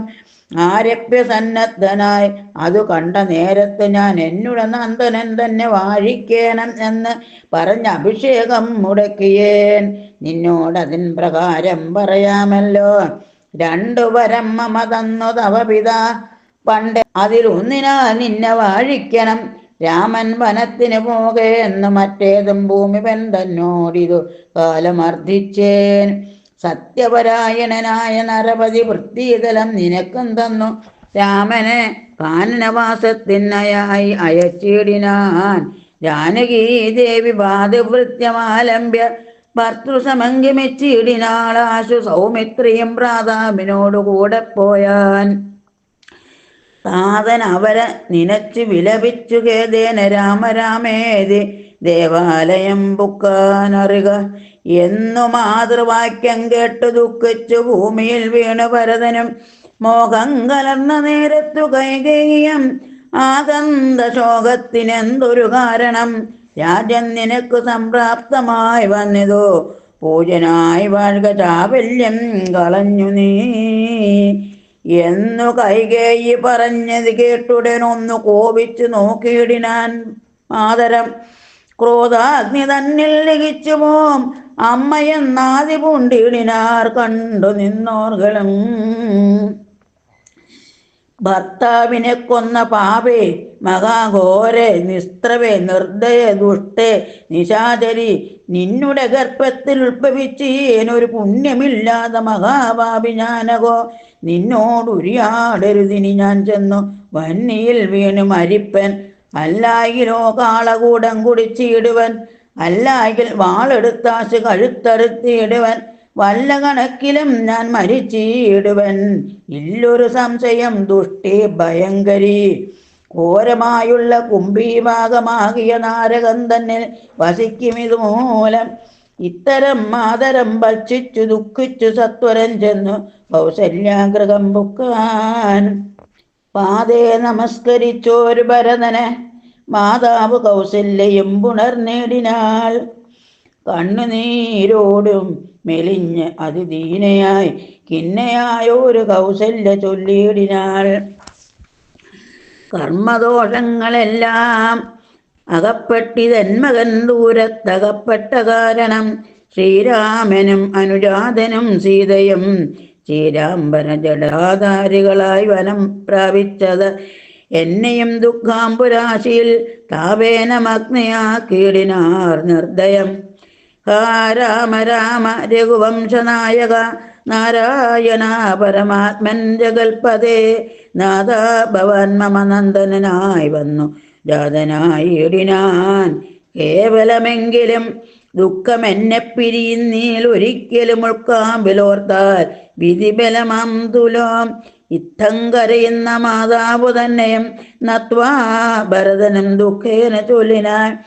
Speaker 1: ആരപ്യ സന്നദ്ധനായി അതു കണ്ട നേരത്ത് ഞാൻ എന്നുടെ നന്ദനൻ തന്നെ വാഴിക്കേണം എന്ന് പറഞ്ഞ അഭിഷേകം മുടക്കിയേൻ. നിന്നോടതിൻ പ്രകാരം പറയാമല്ലോ. രണ്ടു വരം മമ തന്നു തവ പിതാ പണ്ട്, അതിലൊന്നിനാൽ നിന്നെ വാഴിക്കണം. രാമൻ വനത്തിന് പോകെ എന്ന് മറ്റേതും ഭൂമിപൻ തന്നോടിതു കാലമർദ്ദിച്ചേൻ. സത്യപരായണനായ നരപതി വൃത്തിതലം നിനക്കും തന്നു. രാമനെ കാനനവാസത്തിനായി അയച്ചിടിനാൻ. ജാനകീ ദേവി പാദവൃത്യമാലംബ്യ ഭർത്തൃസമംഗമിച്ചിടിനാൾ. ആശു സൗമിത്രിയും പ്രാതാവിനോടു കൂടെ പോയാൻ. താതൻ അവരെ നിനച്ചു വിലപിച്ചു ഖേദേന രാമരാമേതി ദേവാലയം പുക്കാനറിക എന്നു മാതൃവാക്യം കേട്ടു ദുഃഖിച്ചു ഭൂമിയിൽ വീണു ഭരതനും. മോഹം കലർന്ന നേരത്തു കൈകേയം ആകന്ത ശോകത്തിനെന്തൊരു കാരണം. രാജ്യം നിനക്ക് സംപ്രാപ്തമായി വന്നതോ പൂജനായി വാഴ്ക ചാവല്യം കളഞ്ഞു നീ എന്നു കൈകേയി പറഞ്ഞത് കേട്ടുടനൊന്നു കോപിച്ചു നോക്കിയിടിനാൻ മാതരം. ക്രോധാഗ്നി തന്നിൽ ലഹിച്ചു പോം അമ്മയെന്നാതി പൂണ്ടിടിനാർ കണ്ടു നിന്നോർകളും. ഭർത്താവിനെ കൊന്ന പാപേ മഹാഘോരെ നിസ്ത്രവേ നിർദ്ദയ ദുഷ്ടേ നിശാചരി, നിന്നുടെ ഗർഭത്തിൽ ഉത്ഭവിച്ചേനൊരു പുണ്യമില്ലാതെ മഹാപാപി ഞാനകോ. നിന്നോടുരിയാടരുതിനി ഞാൻ ചെന്നു വന്നിയിൽ വീണു മരിപ്പൻ. അല്ലായിലോ കാളകൂടം കുടിച്ചിടുവൻ, അല്ലായിൽ വാളെടുത്താശ് കഴുത്തറുത്തിയിടുവൻ. വല്ല കണക്കിലും ഞാൻ മരിച്ചിടുവൻ, ഇല്ലൊരു സംശയം ദുഷ്ടി ഭയങ്കരി. ഘോരമായുള്ള കുംഭീഭാഗമാകിയ നാരകം തന്നെ വസിക്കും ഇതുമൂലം. ഇത്തരം മാതരം ഭക്ഷിച്ചു ദുഃഖിച്ചു സത്വരം ചെന്നു കൗസല്യാഗ്രഹം പൊക്കാൻ. പാതേ നമസ്കരിച്ചോരു ഭരതനെ മാതാവ് കൗസല്യയും പുണർനേടിനാൾ. കണ്ണുനീരോടും മെലിഞ്ഞ് അതിദീനയായി കിന്നയായൊരു കൗസല്യ ചൊല്ലിയിടിനാൾ. കർമ്മദോഷങ്ങളെല്ലാം അകപ്പെട്ടിതന്മകൻ ദൂരത്തകപ്പെട്ട കാരണം ശ്രീരാമനും അനുജാതനും സീതയും ശ്രീരാംബര ജടാധാരികളായി വനം പ്രാപിച്ചത് എന്നെയും ദുഃഖാംബുരാശിയിൽ താപേനമഗ്നയാക്കീടിനാർ നിർദ്ദയം. ഹാ രാമ രാമ രഘുവംശനായക നാരായണ പരമാത്മൻ ജഗൽപദേ നാഥ ഭവാൻ മമ നന്ദനായി വന്നു ജാതനായിടിനാൻ. കേവലമെങ്കിലും ദുഃഖമെന്നെ പിരിയുന്നീൽ ഒരിക്കലും ഉൾക്കാമ്പിലോർത്താൽ വിധിബലമാം തുലോം. ഇത്തം കരയുന്ന മാതാവു തന്നെയും നത്വാ ഭരതനും ദുഃഖേന ചൊല്ലിനാൻ.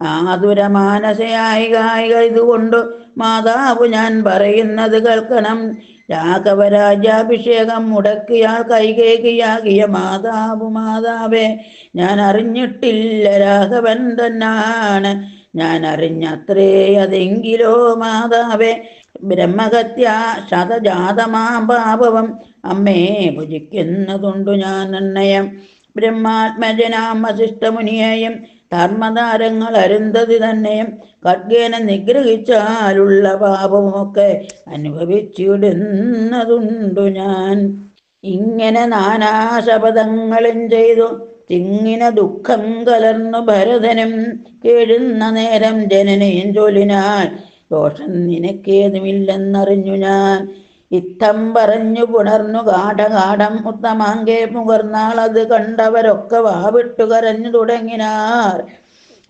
Speaker 1: ആതുരമാനസയായി ഗായിക ഇതുകൊണ്ടു മാതാവ് ഞാൻ പറയുന്നത് കേൾക്കണം. രാഘവരാജ്യാഭിഷേകം മുടക്കിയാൽ കൈകേകിയാകിയ മാതാവു മാതാവേ ഞാൻ അറിഞ്ഞിട്ടില്ല രാഘവൻ തന്നാണ്. ഞാൻ അറിഞ്ഞത്രേ അതെങ്കിലോ മാതാവേ ബ്രഹ്മഹത്യ ശതജാതമാം പാപവം അമ്മേ ഭുജിക്കുന്നതുണ്ടു ഞാൻ നിർണയം. ബ്രഹ്മാത്മജനാം വസിഷ്ഠമുനിയെയും ധർമ്മതാരങ്ങൾ അരുന്ധതി തന്നെയും ഖഡ്ഗേന നിഗ്രഹിച്ചാലുള്ള പാപമൊക്കെ അനുഭവിച്ചിടുന്നതുണ്ടു ഞാൻ. ഇങ്ങനെ നാനാശപഥങ്ങളും ചെയ്തു തിങ്ങിന ദുഃഖം കലർന്നു ഭരതനും കേഴുന്ന നേരം ജനനയും ചൊല്ലിനാൻ. ദോഷം നിനക്കേതുമില്ലെന്നറിഞ്ഞു ഞാൻ. ഇത്തം പറഞ്ഞു പുണർന്നു ഗാഠഗാഠം ഉത്തമാങ്കെ മുകർന്നാൾ. അത് കണ്ടവരൊക്കെ വാവിട്ടു കരഞ്ഞു തുടങ്ങിനാർ.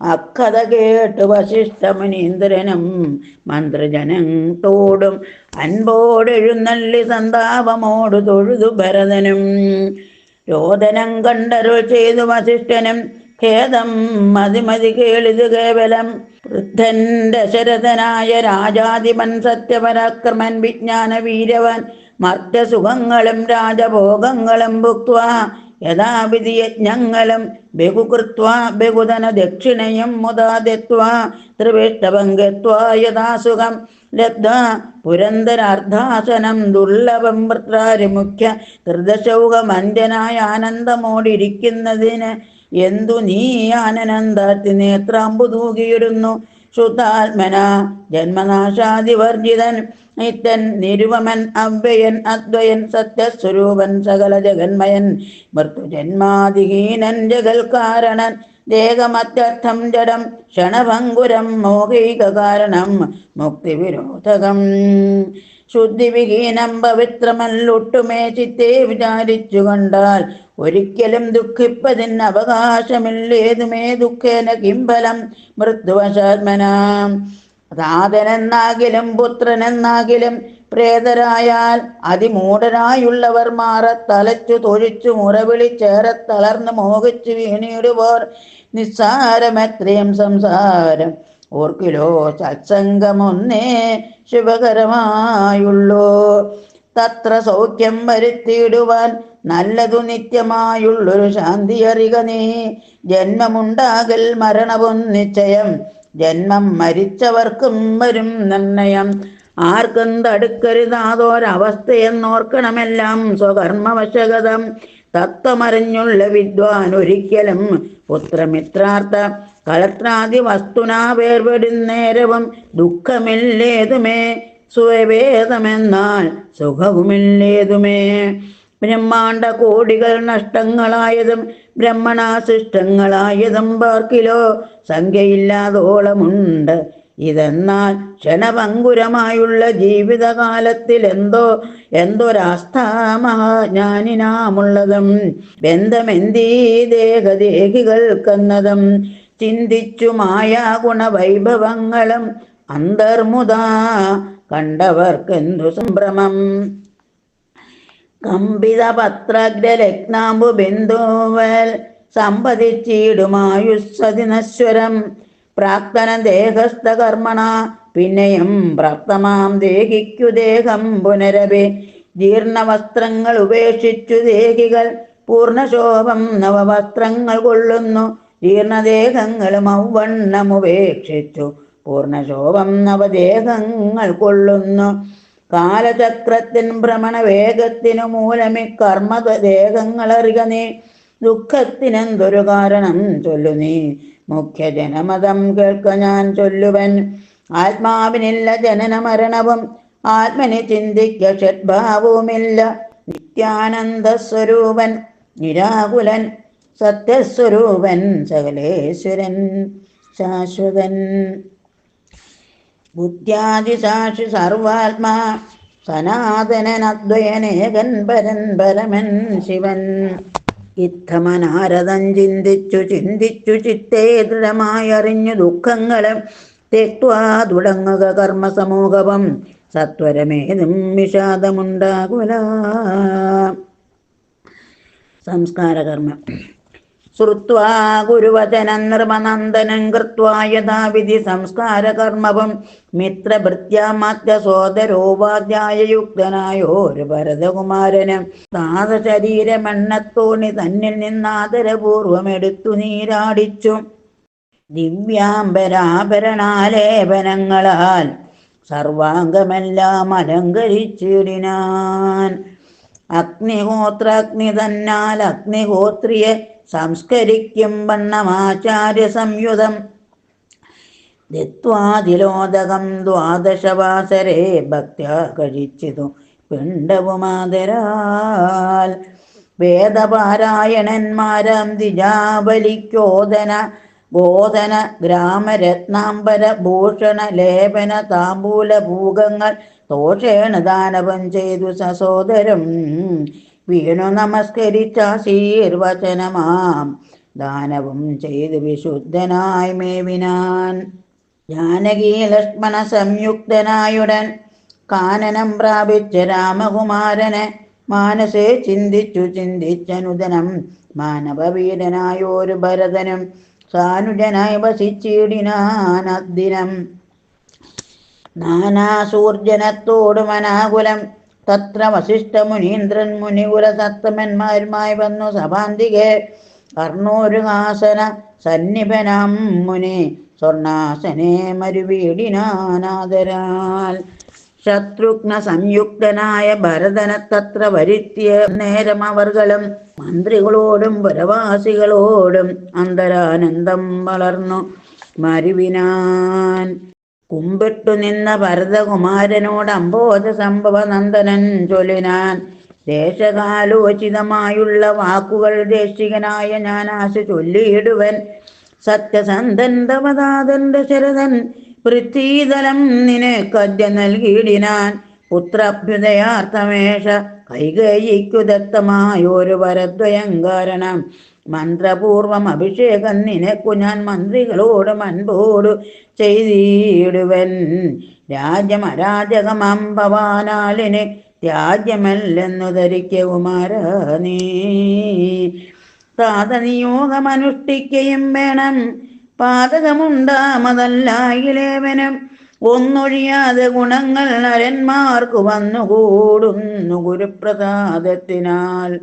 Speaker 1: അക്കഥ കേട്ട് വസിഷ്ഠമുനീന്ദ്രനും മന്ത്രിജനത്തോടും അൻപോടെഴുന്നള്ളി സന്താപമോടു തൊഴുതു ഭരതനും. രോദനം കണ്ടരുൾ ചെയ്തു വസിഷ്ഠനും ഖേദം മതിമതി കേളിത് കേവലം. വൃദ്ധൻ ദശരഥനായ രാജാധിപൻ സത്യപരാക്രമൻ വിജ്ഞാന വീരവൻ മർത്യസുഖങ്ങളും രാജഭോഗങ്ങളും ഭുക്വാ യഥാവിധി യജ്ഞങ്ങളും ബഹുകൃത്വാ ബഹുധന ദക്ഷിണയും മുദാ ദത്വാ ത്രിവിഷ്ടഭം ഗത്വാ യഥാസുഖം ലബ്ധ്വാ പുരന്ദരാർദ്ധാസനം ദുർലഭം വൃത്രാരി മുഖ്യ ധൃതശൗകമഞ്ജനായ ആനന്ദമോടിരിക്കുന്നതിന് എന്തു നീ ആനന്ദാത്തി നേത്രാമ്പു തൂകിയിടുന്നു. ശുദ്ധാത്മന ജന്മനാശാദിവർജിതൻ നിത്യൻ നിരുപമൻ അവ്യയൻ അദ്വയൻ സത്യസ്വരൂപൻ സകല ജഗന്മയൻ മൃത്യുജന്മാദിഹീനൻ ജഗൽകാരണൻ ദേഹമത്യർത്ഥം ജഡം ക്ഷണഭംഗുരം മോഹൈക കാരണം മുക്തിവിരോധകം. ശുദ്ധിവിഹീനം പവിത്രമല്ലൊട്ടുമേ ചിത്തെ വിചാരിച്ചു കണ്ടാൽ ഒരിക്കലും ദുഃഖിപ്പതിന് അവകാശമില്ലേതുമേ. ദുഃഖേന കിംഫലം മൃത്യുവശാത്മനാം. താതനെന്നാകിലും പുത്രനെന്നാകിലും പ്രേതരായാൽ അതിമൂഢരായുള്ളവർ മാറത്തലച്ചു തൊഴിച്ചു മുറവിളിച്ചേറെ തളർന്ന് മോഹിച്ചു വീണിടുവോർ നിസ്സാരമെത്രയും സംസാരം ഓർക്കിലോ സത്സംഗമൊന്നേ ശുഭകരമായുള്ളൂ. തത്ര സൗഖ്യം വരുത്തിയിടുവാൻ നല്ലതു നിത്യമായുള്ളൊരു ശാന്തി അറിക നീ. ജന്മമുണ്ടാകൽ മരണവും നിശ്ചയം ജന്മം മരിച്ചവർക്കും വരും നിർണയം. ആർക്കും തടുക്കരുതാതൊരവസ്ഥയെന്നോർക്കണമെല്ലാം സ്വകർമ്മവശകതം. തത്വമറിഞ്ഞുള്ള വിദ്വാൻ ഒരിക്കലും പുത്രമിത്രാർത്ഥ കളത്രാദി വസ്തുനാ വേർപെടുന്നേരവും ദുഃഖമില്ലേതുമേ. സ്വവേദമെന്നാൽ സുഖവുമില്ലേതുമേ. ബ്രഹ്മാണ്ട കോടികൾ നഷ്ടങ്ങളായതും ബ്രഹ്മണാശിഷ്ടങ്ങളായതും പാർക്കിലോ സംഖ്യയില്ലാതോളമുണ്ട്. ഇതെന്നാൽ ക്ഷണഭംഗുരമായുള്ള ജീവിതകാലത്തിൽ എന്തൊരാസ്ഥാമഹാജ്ഞാനിനാമുള്ളതും ബന്ധമെന്തീ ദേഹദേഹികൾക്കെന്നതും ചിന്തിച്ചു മായാഗുണവൈഭവങ്ങളും അന്തർമുദാ കണ്ടവർക്കെന്തു സംഭ്രമം. കമ്പിത പത്രഗ്രലഗ്നാംബു ബിന്ദുവൽ സമ്പതിച്ചിടുമായുസ്സതി നശ്വരം. പ്രാക്തന ദേഹസ്ഥ കർമ്മണ പിന്നെയും പ്രാപ്തമാം ദേഹിക്കു ദേഹം പുനരപി ജീർണവസ്ത്രങ്ങൾ ഉപേക്ഷിച്ചു ദേഹികൾ പൂർണ്ണശോഭം നവവസ്ത്രങ്ങൾ കൊള്ളുന്നു. ജീർണദേഹങ്ങളും ഔവണ്ണമുപേക്ഷിച്ചു പൂർണ്ണശോഭം നവദേഹങ്ങൾ കൊള്ളുന്നു. കാലചക്രത്തിൻ ഭ്രമണ വേഗത്തിനു മൂലമിക്കർമ്മദേഹങ്ങളറിക നീ. ദുഃഖത്തിനെന്തൊരു കാരണം ചൊല്ലു നീ. മുഖ്യജനമതം കേൾക്ക ഞാൻ ചൊല്ലുവൻ. ആത്മാവിനില്ല ജനന മരണവും ആത്മനി ചിന്തിക്ക ഷഡ്ഭാവവുമില്ല. നിത്യാനന്ദ സ്വരൂപൻ നിരാകുലൻ സത്യസ്വരൂപൻ സകലേശ്വരൻ ശാശ്വതൻ. ബുദ്ധ്യാദിസാക്ഷി സർവാത്മാ സനാതനനദ്വയനേകൻ പരൻ പരമൻ ശിവൻ. ഇത്തമനാരദൻ ചിന്തിച്ചു ചിന്തിച്ചു ചിത്തേ ദൃഢമായറിഞ്ഞു ദുഃഖങ്ങളെ തെക്വാ തുടങ്ങുക കർമ്മസമൂഹവും സത്വരമേതും വിഷാദമുണ്ടാകുല. സംസ്കാരകർമ്മം. ശ്രുത്വാ ഗുരുവചനം നൃപനന്ദനം കൃത്വാ യഥാവിധി സംസ്കാരകർമ്മവും മിത്രഭൃത്യാമാത്യ സോദരോപാധ്യായയുക്തനായോരു ഭരതകുമാരനും താതശരീരമെണ്ണത്തോണി തന്നിൽ നിന്നാദരപൂർവമെടുത്തു നീരാടിച്ചു. ദിവ്യാംബരാഭരണാലേപനങ്ങളാൽ സർവാംഗമെല്ലാം അലങ്കരിച്ചിടിനാൻ. അഗ്നിഹോത്രാഗ്നി തന്നാൽ അഗ്നിഹോത്രിയെ സംസ്കരിക്കും വണ്ണമാചാര്യ സംയുതം ദിത്വാതിലോദകം ദ്വാദശവാസരേ ഭക്ത്യാ കഴിച്ചിതു പിണ്ഡവുമാദരാൽ. വേദപാരായണന്മാരാം ദ്വിജാബലിക്കോദന ബോധന ഗ്രാമരത്നാംബര ഭൂഷണ ലേപന താമ്പൂല ഭൂഗങ്ങൾ ദോഷേണ ദാനവം ചെയ്തു സസോദരം വീണു നമസ്കരിച്ചാശീർവചനമാം ദാനവും ചെയ്തു വിശുദ്ധനായി മേവിനാൻ. ജാനകി ലക്ഷ്മണ സംയുക്തനായുടൻ കാനനം പ്രാപിച്ച രാമകുമാരനെ മാനസേ ചിന്തിച്ചു ചിന്തിച്ചനുദനം മാനവവീരനായോരു ഭരതനും സാനുജനായി വസിച്ചിടിനാനദ്ദിനം. നാനാസൂർജനത്തോടും അനാകുലം തത്ര വസിഷ്ഠ മുനീന്ദ്രൻ മുനികുല സത്തമന്മാരുമായി വന്നു സഭാന്തികെ. കർണോരുഹാസന സന്നിഭനാം മുനി സ്വർണാസനെ മരുവീടിനാനാദരാൽ. ശത്രുഘ്ന സംയുക്തനായ ഭരതനെ തത്ര വരുത്തിയ നേരം അവർകളും മന്ത്രികളോടും പുരവാസികളോടും അന്തരാനന്ദം വളർന്നു മരുവിനാൻ. കുമ്പിട്ടു നിന്ന ഭരതകുമാരനോട് അംബോധ സംഭവ നന്ദനൻ ചൊല്ലിനാൻ. ദേശകാലോചിതമായുള്ള വാക്കുകൾ ദേശികനായ ഞാൻ ആശ ചൊല്ലിയിടുവൻ. സത്യസന്ധൻ തവതാതന്റെ ശരതൻ പൃഥ്വീതലം നിനക്കദ്യ നൽകിയിടിനാൻ. പുത്രാഭ്യുദയാർത്ഥമേഷ കൈകേയിക്കു ദത്തമായൊരു വരദ്വയം കാരണം. മന്ത്രപൂർവം അഭിഷേകം നിനക്കു ഞാൻ മന്ത്രികളോടും അൻപോടു ചെയ്തിടുവൻ. രാജ്യം അരാജകമാം ഭവാനാലിന് ത്യാജ്യമല്ലെന്നു ധരിക്ക കുമാര നീ. താതനിയോഗമനുഷ്ഠിക്കുകയും വേണം പാതകമുണ്ടാമതല്ലായിലേവനും. ഒന്നൊഴിയാതെ ഗുണങ്ങൾ നരന്മാർക്കു വന്നുകൂടുന്നു ഗുരുപ്രസാദത്തിനാൽ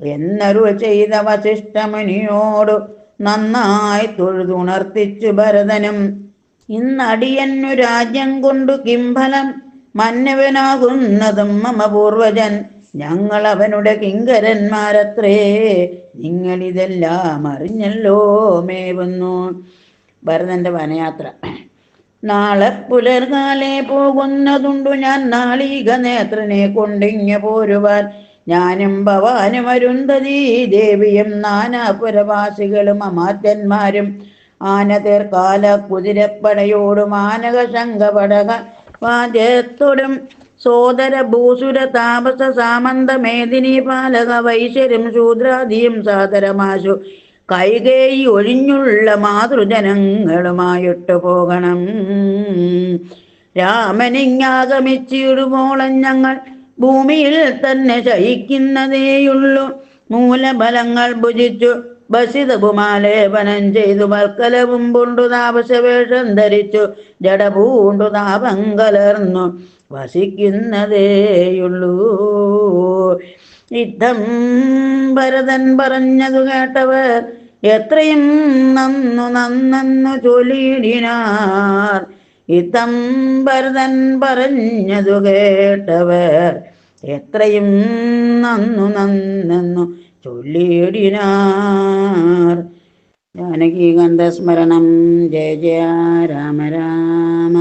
Speaker 1: എന്നരുൾ ചെയ്ത വസിഷ്ഠമുനിയോടു നന്നായി തൊഴുതുണർത്തിച്ചു ഭരതനും. ഇന്നടിയന്നു രാജ്യം കൊണ്ടു കിംഫലം മന്നവനാകുന്നതും മമ പൂർവജൻ. ഞങ്ങൾ അവനുടെ കിങ്കരന്മാരത്രേ നിങ്ങളിതെല്ലാം അറിഞ്ഞല്ലോ മേവുന്നു. ഭരതന്റെ വനയാത്ര. നാളെ പുലർകാലെ പോകുന്നതുണ്ടു ഞാൻ നാളിക നേത്രനെ കൊണ്ടിങ്ങ പോരുവാൻ. ഞാനും ഭവാനും അരുന്ധതി ദേവിയും നാനാപുരവാസികളും അമാത്യന്മാരും ആനതേർക്കാല കുതിരപ്പടയോടും ആനക ശംഖപടക വാദ്യത്തോടും സോദര ഭൂസുര താപസ സാമന്ത മേദിനി പാലക വൈശ്യരും ശൂദ്രാദിയും സാദരമാശു കൈകേയി ഒഴിഞ്ഞുള്ള മാതൃജനങ്ങളുമായിട്ടു പോകണം. രാമനിങ്ങാഗമിച്ചിടുമോളം ഞങ്ങൾ ഭൂമിയിൽ തന്നെ ശയിക്കുന്നതേയുള്ളൂ. മൂലബലങ്ങൾ ഭുജിച്ചു ഭസിതപുമാലേപനം ചെയ്തു മൽക്കലവും പൂണ്ടു താപസവേഷം ധരിച്ചു ജടപൂണ്ടു താപം കലർന്നു വസിക്കുന്നതേയുള്ളൂ. യുദ്ധം ഭരതൻ പറഞ്ഞതു കേട്ടവർ എത്രയും നന്നു ചൊല്ലിയിടിനാർ. യുദ്ധം ഭരതൻ പറഞ്ഞതു കേട്ടവർ എത്രയും നന്നു ചൊല്ലിയിടിനാർ. ജാനകീകാന്തസ്മരണം. ജയ ജയ രാമ രാമ.